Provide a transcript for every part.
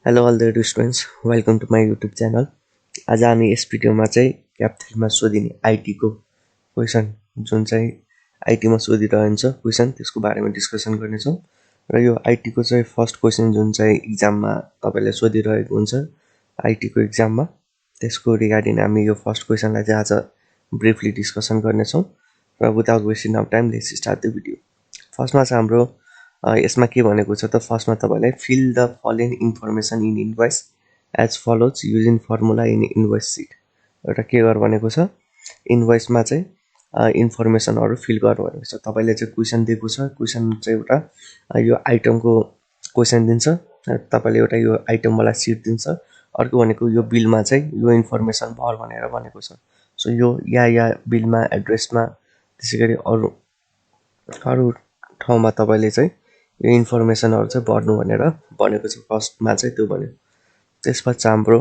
Hello all the students, welcome to my YouTube channel. आज हामी यस भिडियोमा चाहिँ क्याप 3 मा सोधिने आईटी को क्वेशन जुन चाहिँ आईटी मा सोधिरहन्छ क्वेशन त्यसको बारेमा डिस्कसन गर्ने छौं र यो आईटी को चाहिँ फर्स्ट क्वेशन जुन चाहिँ एक्जाममा तपाईले सोधिरहेको हुन्छ आईटी को एक्जाममा त्यसको रिगार्डिङ हामी यो फर्स्ट क्वेशनलाई चाहिँ आज ब्रिफली डिस्कसन गर्ने छौं र without wasting of time let's start the video. फर्स्टमा चाहिँ हाम्रो यसमा के भनेको छ त फर्स्टमा तपाईलाई fill the following information in invoice as follows using formula in invoice sheet. एउटा के गर भनेको छ इन्भोइसमा चाहिँ इन्फर्मेसनहरु फिल गर भनेको छ। तपाईले चाहिँ क्वेशन दिएको छ, क्वेशन चाहिँ एउटा यो आइटमको क्वेशन दिन्छ, तपाईले एउटा यो आइटम वाला सिट दिन्छ। अर्को भनेको यो बिलमा चाहिँ यो इन्फर्मेसन भर भनेर भनेको छ। सो यो या बिलमा एड्रेसमा त्यसैगरी अरु ठाउँमा तपाईले चाहिँ यो इन्फर्मेसनहरु चाहिँ भर्नु भनेर भनेको छ। फर्स्टमा चाहिँ त्यो भन्यो। त्यसपछि हाम्रो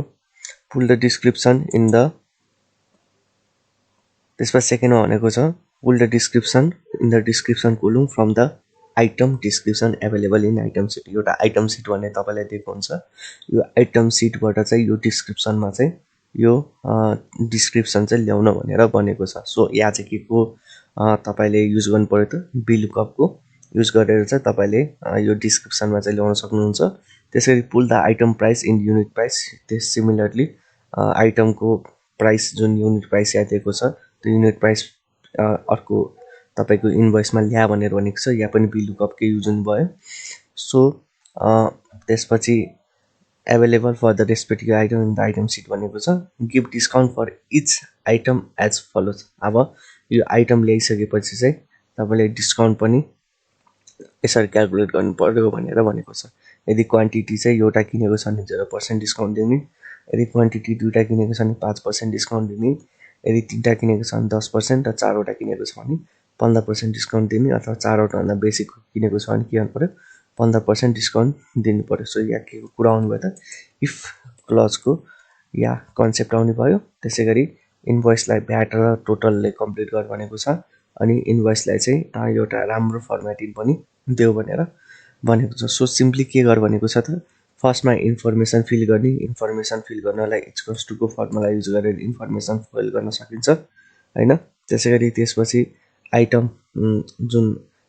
pull the description in the त्यसपछि सेकेन्डमा भनेको छ pull the description in the description column from the item description available in item sheet. एउटा आइटम सिट भन्ने तपाईलाई दिएको हुन्छ। यो आइटम सिटबाट चाहिँ यो डिस्क्रिप्सनमा चाहिँ यो डिस्क्रिप्सन चाहिँ ल्याउन भनेर भनेको छ। सो यहाँ चाहिँ के को तपाईले युज गर्नु पर्यो त VLOOKUP को युज गरेर चाहिँ तपाईले यो डिस्क्रिप्सनमा चाहिँ ल्याउन सक्नुहुन्छ। त्यसैगरी pull the item price in unit price. त्यस सिमिलरली आइटम को प्राइस जुन युनिट प्राइस यहाँ दिएको छ त्यो युनिट प्राइस अर्को तपाईको इन्भोइसमा ल्या भनेर भनेको छ। यहाँ पनि VLOOKUP के युज हुनु भयो। सो त्यसपछि available for the respective item in the item sheet भनेको छ। Give discount for each item as follows. अब यो आइटम ल्याइसकेपछि चाहिँ तपाईले डिस्काउन्ट पनि यसरी क्याल्कुलेट गर्नु पर्यो भनेर भनेको छ। यदि क्वान्टिटी चाहिँ एउटा किनेको छ भने 0% डिस्काउन्ट दिने, यदि क्वान्टिटी दुईटा किनेको छ भने 5% डिस्काउन्ट दिने, यदि तीनटा किनेको छ भने 10% र चारवटा किनेको छ भने 15% डिस्काउन्ट दिने, अथवा चारवटा भन्दा बेसी किनेको छ भने के गर्नु पर्यो 15% डिस्काउन्ट दिनु पर्यो। सो यहाँ के कुरा आउनु भयो त इफ क्लज को या कन्सेप्ट आउनु भयो। त्यसैगरी इन्भोइसलाई भ्याट र टोटलले कम्प्लिट गर भनेको छ अनि इन्भोइसलाई चाहिँ एउटा राम्रो फर्मेटिङ पनि देऊ भनेर भनेको छ। सो सिम्पली के गर भनेको छ त फर्स्टमा इन्फर्मेसन फिल गर्ने। इन्फर्मेसन फिल गर्नलाई h = को फर्मुला युज गरेर इन्फर्मेसन फिल गर्न सकिन्छ हैन। त्यसैगरी त्यसपछि आइटम जुन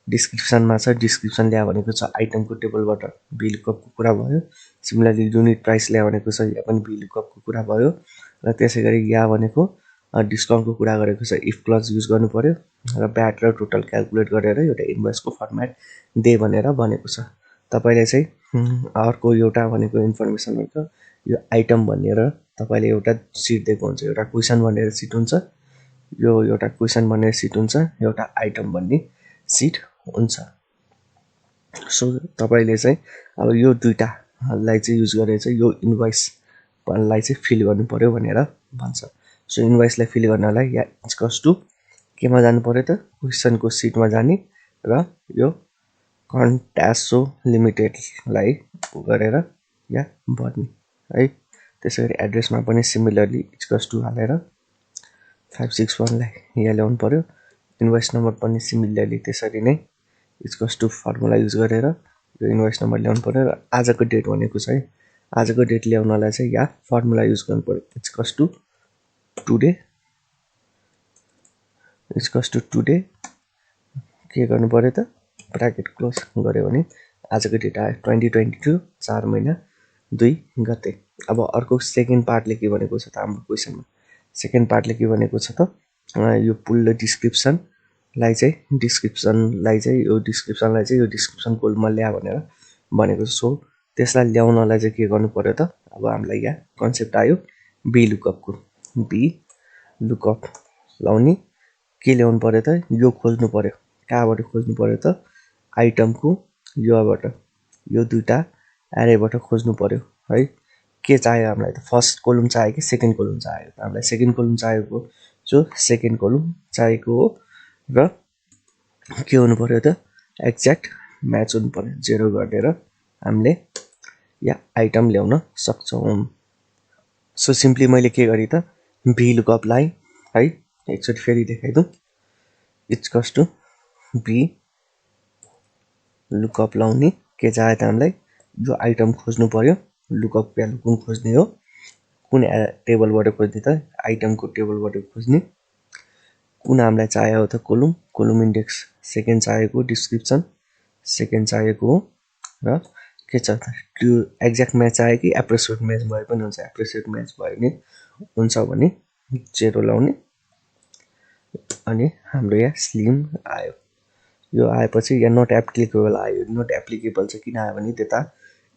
डिस्क्रिप्सनमा छ डिस्क्रिप्सन ल्या भनेको छ आइटमको टेबलबाट VLOOKUP को कुरा भयो। सिमिलरली युनिट प्राइस ल्या भनेको छ यहाँ पनि VLOOKUP को कुरा भयो र त्यसैगरी यहाँ भनेको डिस्काउन्टको कुरा गरेको छ इफ क्लज युज गर्नु पर्यो र भ्याट र टोटल क्याल्कुलेट गरेर एउटा इन्भोइसको फर्मेट दे भनेर भनेको छ। तपाईले चाहिँ अर्को एउटा भनेको इन्फर्मेसन भनेको यो आइटम भनेर तपाईले एउटा सिट दिएको हुन्छ। एउटा क्वेशन भनेर सिट हुन्छ, यो एउटा क्वेशन भनेर सिट हुन्छ, एउटा आइटम भन्ने सिट हुन्छ। सो तपाईले चाहिँ अब यो दुईटालाई चाहिँ युज गरेर चाहिँ यो इन्भोइस लाई चाहिँ फिल गर्नु पर्यो भनेर भन्छ। सो इन्भोइसलाई फिल गर्नलाई यहाँ = केमा जानु पर्यो त क्वेशनको सिटमा जाने र यो कन्ट्यासो लिमिटेडलाई गरेर यहाँ भर्ने है। त्यसैगरी एड्रेसमा पनि सिमिलरली = हालेर 561 लाई यहाँ ल्याउनु पर्यो। इन्भोइस नम्बर पनि सिमिलरली त्यसरी नै = फर्मुला युज गरेर यो इन्भोइस नम्बर ल्याउनु पर्यो र आजको डेट भनेको छ है। आजको डेट ल्याउनलाई चाहिँ यहाँ फर्मुला युज गर्नु पर्यो टुडे टुडे के गर्नु पर्यो त ब्र्याकेट क्लोज गर्यो भने आजको डेट आयो 2022 4 महिना 2 गते। अब अर्को सेकेन्ड पार्टले के भनेको छ त हाम्रो क्वेशनमा सेकेन्ड पार्टले के भनेको छ त यो पुल द डिस्क्रिप्सनलाई चाहिँ यो डिस्क्रिप्सन कोलममा ल्या भनेर भनेको छ। सो त्यसलाई ल्याउनलाई चाहिँ के गर्नु पर्यो त अब हामीलाई यहाँ कन्सेप्ट आयो VLOOKUP को। VLOOKUP लाउने के ल्याउनु पर्यो त यो खोज्नु पर्यो। कहाँबाट खोज्नु पर्यो त आइटमको योबाट यो दुईटा एरेबाट खोज्नु पर्यो है। के चाहियो हामीलाई त फर्स्ट कोलम चाहियो कि सेकेन्ड कोलम चाहियो त हामीलाई सेकेन्ड कोलम चाहिएको। सो सेकेन्ड कोलम चाहिएको हो र के हुनु पर्यो त एक्ज्याक्ट म्याच हुनु पर्यो 0 गरेर हामीले या आइटम ल्याउन सक्छौं। सो सिम्पली मैले के गरे त VLOOKUP लाई है एकचोटी फेरि देखाइदौं = VLOOKUP लाउने के चाहियो त हामीलाई यो आइटम खोज्नु पर्यो लुकअप भ्यालु कुन खोज्ने हो कुन टेबलबाट खोज्ने त आइटमको टेबलबाट खोज्ने कुन हामीलाई चाहिएको हो त कोलम इन्डेक्स सेकेन्ड चाहिएको डिस्क्रिप्सन सेकेन्ड चाहिएको हो र के छ त्यो एक्ज्याक्ट म्याच आयो कि एप्रोक्सिमेट म्याच भए पनि हुन्छ एप्रोक्सिमेट म्याच भयो भने हुन्छ भने 0 लाउने अनि हाम्रो यहाँ स्लिम आयो यो आएपछि यहाँ नट एप्लिकेबल आयो नट एप्लिकेबल चाहिँ किन आयो भने त्यता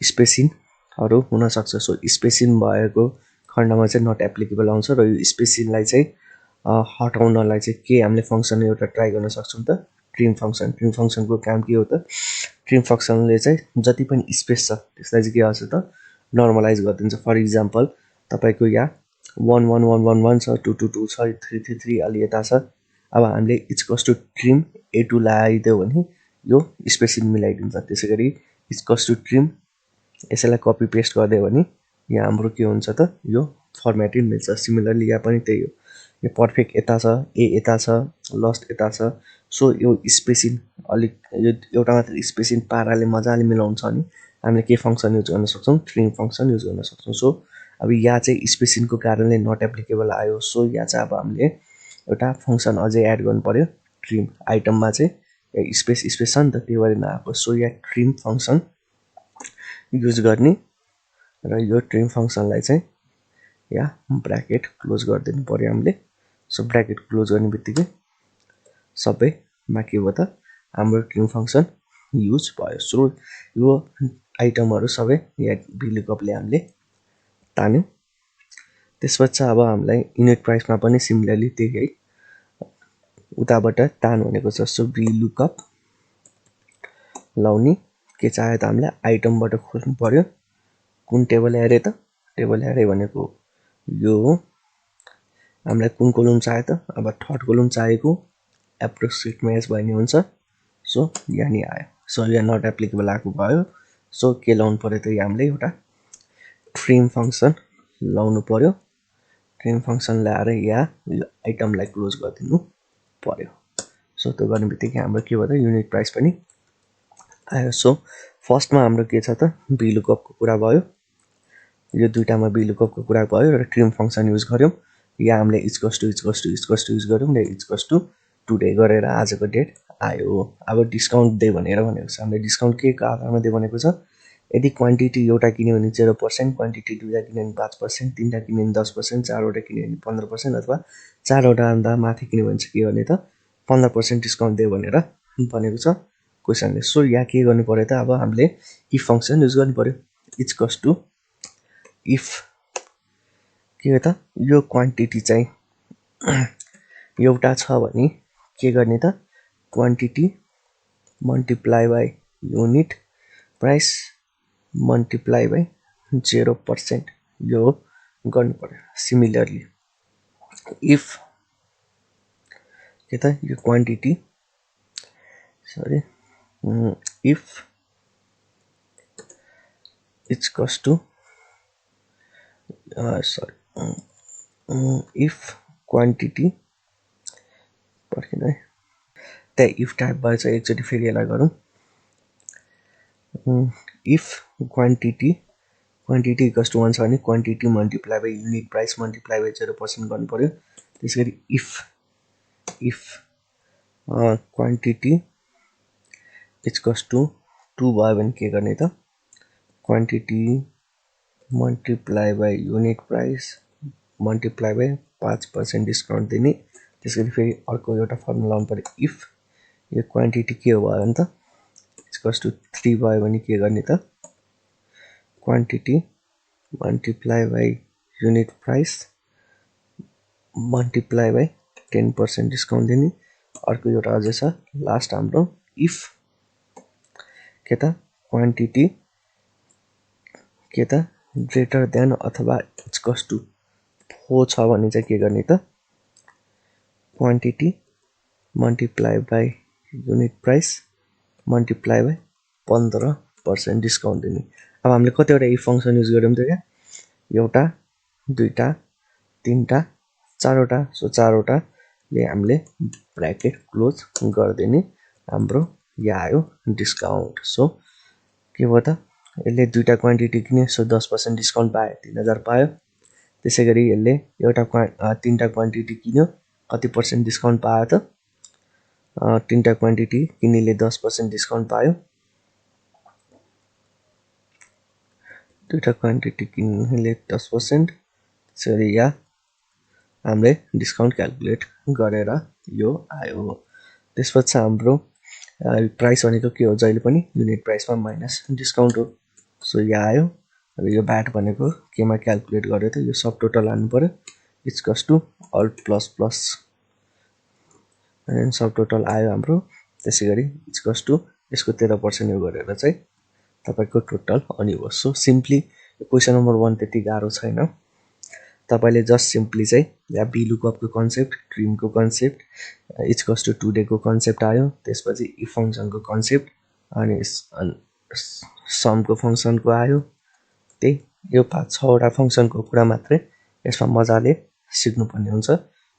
स्पेसिङहरु हुन सक्छ सो स्पेसिङ भएको खण्डमा चाहिँ नट एप्लिकेबल आउँछ र यो स्पेसिङलाई चाहिँ हटाउनलाई चाहिँ के हामीले फंक्सन एउटा ट्राई गर्न सक्छौं त ट्रिम फंक्सनको काम के हो त ट्रिम फंक्सनले चाहिँ जति पनि स्पेस छ त्यसलाई चाहिँ के गर्छ त नर्मलाइज गरिदिन्छ फर एक्जाम्पल तपाईको यहाँ 11111 छ 222 छ 333 अलि यता छ अब हामीले इक्वल्स टु ट्रिम a2 लगाइदियो भने यो स्पेसिङ मिलाइदिन्छ त्यसैगरी इक्वल्स टु ट्रिम यसैलाई कपी पेस्ट गरिदियो भने यहाँ हाम्रो के हुन्छ त यो फर्म्याटिङ मिल्छ सिमिलरली यहाँ पनि त्यही हो यो पर्फेक्ट यता छ ए यता छ लस्ट यता छ सो यो स्पेसिङ अलि यो एउटा मात्र स्पेसिङ पाराले मजाले मिलाउँछ अनि हामीले के फंक्सन युज गर्न सक्छौं ट्रिम फंक्सन युज गर्न सक्छौं सो अब यहाँ चाहिँ स्पेसिङको कारणले नट एप्लिकेबल आयो सो यहाँ चाहिँ अब हामीले एउटा फंक्सन अझै एड गर्नु पर्यो ट्रिम आइटममा चाहिँ स्पेस छ नि त त्यो भएर नआएको सो यहाँ ट्रिम फंक्सन युज गर्ने र यो ट्रिम फंक्सनलाई चाहिँ यहाँ ब्र्याकेट क्लोज गरिदिनु पर्यो हामीले सो ब्र्याकेट क्लोज गर्ने बित्तिकै सबैमा के भयो त हाम्रो ट्रिम फंक्सन युज भयो सो यो आइटमहरु सबै यहाँ VLOOKUP ले हामीले तान्यौ त्यसपछि अब हामीलाई युनिट प्राइसमा पनि सिमिलरली त्यही है उताबाट तान भनेको छ सो VLOOKUP लाउने के चाहे त हामीले आइटमबाट खोज्नु पर्यो कुन टेबल एरे त टेबल एरे भनेको यो हामीलाई कुन कोलम चाहियो त अब थर्ड कोलम चाहिएको एप्रोक्सिमेट म्याच भन्ने हुन्छ सो यहाँ नि आयो सो यहाँ नट एप्लिकेबल आको भयो सो के लाउनु पर्यो त हामीले एउटा ट्रिम फंक्सन लाउनु पर्यो ट्रिम फंक्सन ल्याएर यहाँ यो आइटमलाई क्लोज गरिदिनु पर्यो सो त्यो गर्ने बित्तिकै हाम्रो के भयो त युनिट प्राइस पनि आयो सो फर्स्टमा हाम्रो के छ त VLOOKUP को कुरा भयो यो दुईटामा VLOOKUP को कुरा भयो र ट्रिम फंक्सन युज गर्यौं यहाँ हामीले इक्वल्स टु युज गर्यौं र इक्वल्स टु टुडे गरेर आजको डेट आयो अब डिस्काउन्ट दे भनेर भनेको छ हामीले डिस्काउन्ट के आधारमा दे भनेको छ यदि क्वान्टिटी एउटा किन्यो भने 0% क्वान्टिटी दुईटा किन्यो भने 5% तीनटा किन्यो भने 10% चारवटा किन्यो भने 15% अथवा चारवटा भन्दा माथि किन्यो भने चाहिँ के गर्ने त 15% डिस्काउन्ट दे भनेर भनेको छ क्वेशनले सो यहाँ के गर्नु पर्यो त अब हामीले इफ फंक्सन युज गर्नु पर्यो इक्वल्स टु इफ के हो त यो क्वान्टिटी चाहिँ एउटा छ भने के गर्ने त quantity multiply by unit price multiply by 0% यो गर्नु पर्यो सिमिलरली इफ के त यो quantity sorry if equals to if quantity पर्खिनु है त्यही इफ टाइप भएछ एकचोटी फेरि यसलाई गरौँ इफ क्वान्टिटी इक्वल्स टु 1 छ भने quantity multiply by unit price multiply by 0% गर्नु पर्यो त्यसैगरी इफ क्वान्टिटी इक्वल्स टु 2 भयो भने के गर्ने त quantity multiply by unit price multiply by 5% discount दिने त्यसैगरी फेरि अर्को एउटा फर्मुला लाउनु पर्यो इफ यो क्वान्टिटी के हो भयो भने त इक्वल्स टु 3 भयो भने के गर्ने त quantity multiply by unit price multiply by 10% discount दिने अर्को एउटा अझै छ लास्ट हाम्रो इफ के त क्वान्टिटी के त ग्रेटर देन अथवा इक्वल्स टु 4 छ भने चाहिँ के गर्ने त quantity multiply by unit price multiply by 15% discount दिने अब हामीले कतिवटा इफ फंक्सन युज गर्यौं त यहाँ एउटा दुईटा तीनटा चारवटा सो चारवटा ले हामीले ब्र्याकेट क्लोज गरिदिने हाम्रो यहाँ आयो डिस्काउन्ट सो के भयो त यसले दुईटा क्वान्टिटी किन्यो सो 10% डिस्काउन्ट पायो 3000 पायो। त्यसैगरी यसले तीनटा क्वान्टिटी किन्यो कति पर्सेन्ट डिस्काउन्ट पायो त तीनटा क्वान्टिटी किन्नेले 10% डिस्काउन्ट पायो। दुईटा क्वान्टिटी किन्नेले 10%। त्यसैगरी यहाँ हामीले डिस्काउन्ट क्याल्कुलेट गरेर यो आयो। त्यसपछि हाम्रो प्राइस भनेको के हो जहिले पनि युनिट प्राइसमा माइनस डिस्काउन्ट हो। सो यहाँ आयो। र यो भ्याट भनेको केमा क्याल्कुलेट गर्यो त यो सब टोटल हाल्नु पर्यो equals to all plus plus and sub total आयो हाम्रो। त्यसैगरी इक्वल्स टु यसको 13% यो गरेर चाहिँ तपाईको टोटल अनि हो। सो सिम्पली क्वेशन नम्बर 1 त्यति गाह्रो छैन। तपाईले जस्ट सिम्पली चाहिँ यहाँ बी लुकअपको कन्सेप्ट क्रीमको कन्सेप्ट इक्वल्स टु टुडेको कन्सेप्ट आयो। त्यसपछि इफ फंक्सनको कन्सेप्ट अनि समको फंक्सनको आयो। त्यही यो 5-6 वटा फंक्सनको कुरा मात्रै यसमा मजाले सिक्नुपर्ने हुन्छ।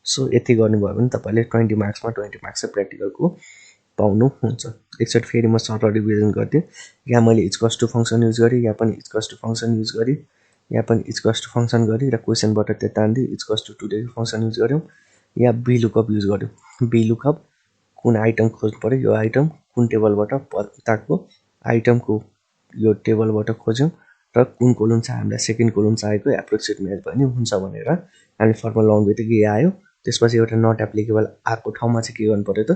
सो यति गर्नुभयो भने तपाईले 20 मार्क्समा 20 मार्क्स चाहिँ प्र्याक्टिकलको पाउनुहुन्छ। एकचोटि फेरि म सर्ट रिभिजन गर्दिए। यहाँ मैले इक्वल्स टु फंक्सन युज गरे, यहाँ पनि इक्वल्स टु फंक्सन युज गरे, यहाँ पनि इक्वल्स टु फंक्सन गरे र क्वेशनबाट त्यता आन्दी इक्वल्स टु टुडेको फंक्सन युज गर्यौं। यहाँ बी लुकअप युज गर्यौं। बी लुकअप कुन आइटम खोज्नु पर्यो यो आइटम कुन टेबलबाट उताको आइटमको यो टेबलबाट खोज्यौं र कुन कोलम चाहिँ हामीलाई सेकेन्ड कोलम चाहिएको एप्रोक्सिमेट म्याच भयो नि हुन्छ भनेर हामी फर्मुला लगाउनु बित्तिकै आयो। त्यसपछि एउटा नट एप्लिकेबल आको ठाउँमा चाहिँ के गर्नु पर्यो त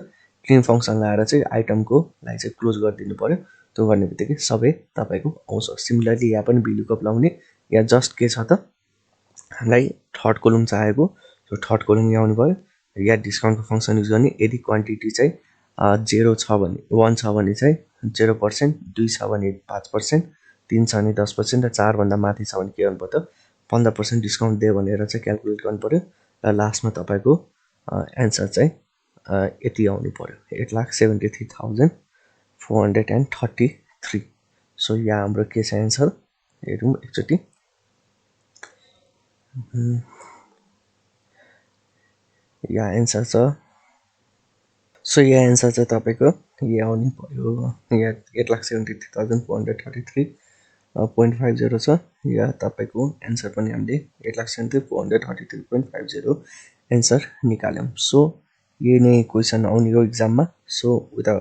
क्लीन फंक्सन लगाएर चाहिँ आइटमको लाई चाहिँ क्लोज गरिदिनु पर्यो। त्यो गर्ने बित्तिकै सबै तपाईको आउँछ। सिमिलरली यहाँ पनि बी लुकअप लाउने। यहाँ जस्ट के छ त हामीलाई थर्ड कोलम चाहिएको सो थर्ड कोलम यहाँ आउनु भयो। यहाँ डिस्काउन्टको फंक्सन युज गर्ने। यदि क्वान्टिटी चाहिँ 0 छ भने 1 छ भने चाहिँ 0%, 2 छ भने 5%, 3 छ भने 10% र 4 भन्दा माथि छ भने के गर्नु पर्यो त 15% डिस्काउन्ट दियो भनेर चाहिँ क्याल्कुलेट गर्नु पर्यो। र लास्टमा तपाईको एन्सर चाहिँ यति आउनु पर्यो 8,73,433। सो यहाँ हाम्रो के छ एन्सर हेरौँ एकचोटि। यहाँ एन्सर छ। सो यहाँ एन्सर चाहिँ तपाईको यहाँ आउनु पर्यो। यहाँ 8,73,433.50 छ। यहाँ तपाईको एन्सर पनि हामीले 8,73,433.50 एन्सर निकाल्यौं। सो यही नै क्वेशन आउने हो एक्जाममा। सो उता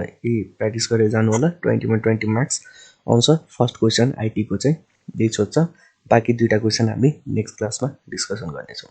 यही प्र्याक्टिस गरेर जानु होला। 20 मा 20 मार्क्स आउँछ। फर्स्ट क्वेशन आईटी को चाहिँ यही सोध्छ। बाँकी दुईटा क्वेशन हामी नेक्स्ट क्लासमा डिस्कसन गर्नेछौं।